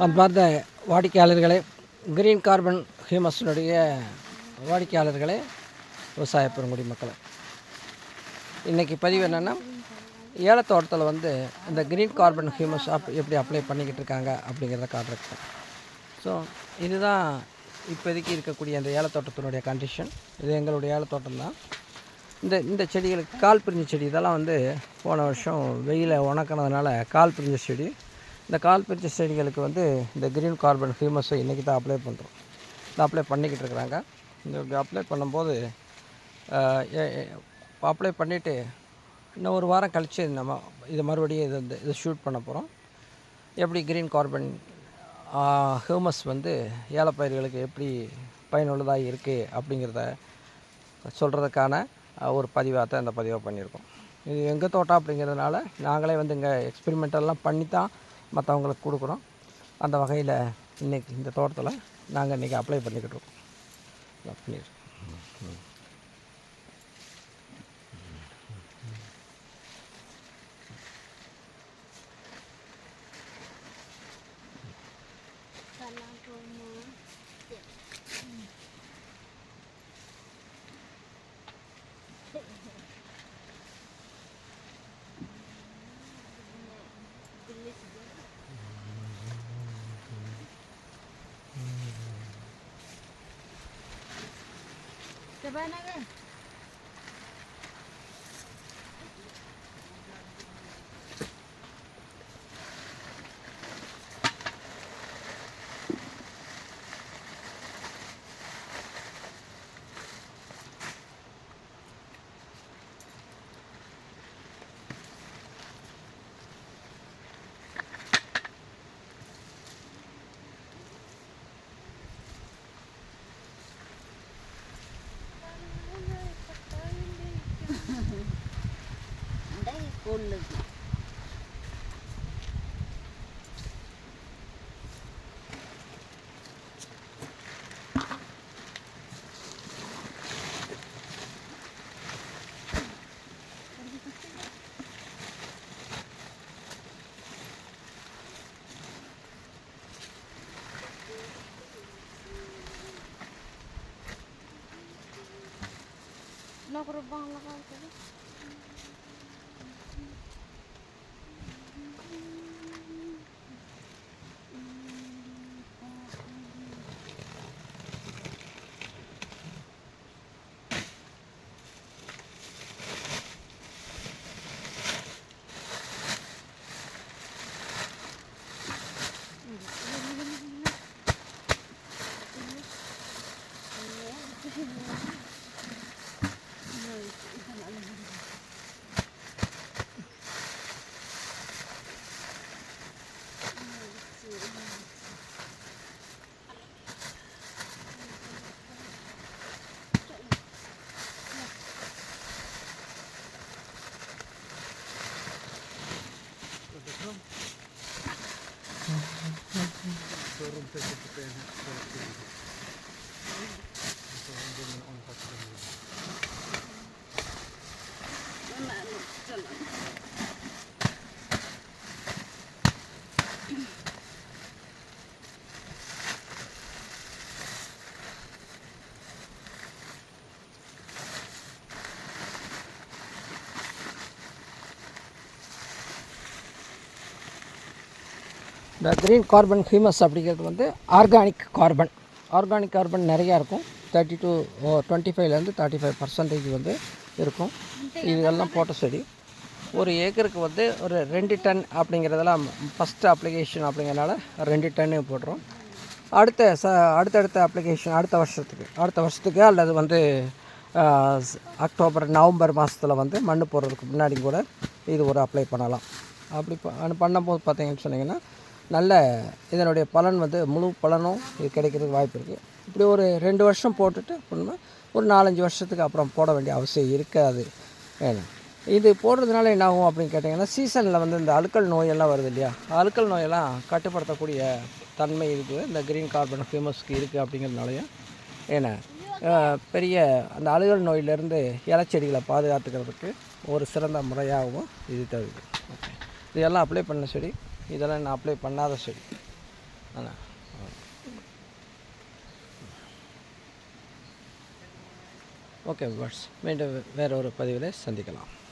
அன்பார்ந்த வாடிக்கையாளர்களே, green carbon ஹியூமஸினுடைய வாடிக்கையாளர்களே, விவசாய பெருங்குடி மக்களை, இன்றைக்கி பதிவு என்னென்னா, ஏலத்தோட்டத்தில் இந்த கிரீன் கார்பன் ஹியூமஸ் எப்படி அப்ளை பண்ணிக்கிட்டு இருக்காங்க அப்படிங்கிறத காட்டுறதுக்கு. ஸோ இதுதான் இப்போதைக்கு இருக்கக்கூடிய அந்த ஏலத்தோட்டத்தினுடைய கண்டிஷன். இது எங்களுடைய ஏலத்தோட்டம் தான். இந்த செடிகளுக்கு கால் பிரிஞ்ச செடி இதெல்லாம் போன வருஷம் வெயிலை உணக்கினதுனால கால் பிரிஞ்ச செடி. இந்த கால் பிரிஞ்ச செடிகளுக்கு இந்த கிரீன் கார்பன் ஹியூமஸை இன்றைக்கி தான் அப்ளை பண்ணுறோம். இந்த அப்ளை பண்ணிக்கிட்டு இருக்கிறாங்க. இந்த அப்ளை பண்ணும்போது அப்ளை பண்ணிவிட்டு இன்னும் ஒரு வாரம் கழித்து நம்ம இது மறுபடியும் இதை ஷூட் பண்ண போகிறோம். எப்படி கிரீன் கார்பன் ஹியூமஸ் ஏலப்பயிர்களுக்கு எப்படி பயனுள்ளதாக இருக்குது அப்படிங்கிறத சொல்கிறதுக்கான ஒரு பதிவாக தான் இந்த பதிவை பண்ணியிருக்கோம். இது எங்கள் தோட்டம் அப்படிங்கிறதுனால நாங்களே இங்கே எக்ஸ்பெரிமெண்டெல்லாம் பண்ணி தான் மற்றவங்களுக்கு கொடுக்குறோம். அந்த வகையில் இன்றைக்கி இந்த தோட்டத்தில் நாங்கள் இன்றைக்கி அப்ளை பண்ணிக்கிட்டு இருக்கோம். பண்ணிடுறோம். Coba lagi. Lagi. Nak rubang lah kan tadi. இந்த க்ரீன் கார்பன் ஹியூமஸ் அப்படிங்கிறது ஆர்கானிக் கார்பன் நிறையா இருக்கும். 25லேருந்து 35% இருக்கும். இதெல்லாம் போட்ட செடி ஒரு ஏக்கருக்கு ஒரு 2 டன் அப்படிங்கிறதெல்லாம் ஃபஸ்ட்டு அப்ளிகேஷன் அப்படிங்கிறனால 2 டன்னு போட்டுரும். அடுத்தடுத்த அப்ளிகேஷன் அடுத்த வருஷத்துக்கு அல்லது அக்டோபர் நவம்பர் மாதத்தில் மண் போடுறதுக்கு முன்னாடி கூட இது ஒரு அப்ளை பண்ணலாம். அப்படி பண்ணும்போது பார்த்தீங்கன்னு சொன்னிங்கன்னா நல்ல இதனுடைய பலன் முழு பலனும் இது கிடைக்கிறதுக்கு வாய்ப்பு இருக்குது. இப்படி ஒரு 2 வருஷம் போட்டுட்டு ஒரு 4-5 வருஷத்துக்கு அப்புறம் போட வேண்டிய அவசியம் இருக்காது. ஏன்னா இது போடுறதுனால என்ன ஆகும் அப்படின்னு கேட்டிங்கன்னா, சீசனில் இந்த அழுக்கல் நோயெல்லாம் வருது இல்லையா, அழுக்கல் நோயெல்லாம் கட்டுப்படுத்தக்கூடிய தன்மை இருக்குது இந்த க்ரீன் கார்பன் ஹியூமஸ்க்கு இருக்குது. அப்படிங்கிறதுனாலையும் ஏன்னா பெரிய அந்த அழுகல் நோயிலேருந்து இலச்செடிகளை பாதுகாத்துக்கிறதுக்கு ஒரு சிறந்த முறையாகவும் இது தருது. ஓகே, இதெல்லாம் அப்ளை பண்ண செடி, இதெல்லாம் நான் அப்ளை பண்ணாத செடி. அதான். ஓகே பட்ஸ் மீண்டும் வேறு ஒரு பதிவில் சந்திக்கலாம்.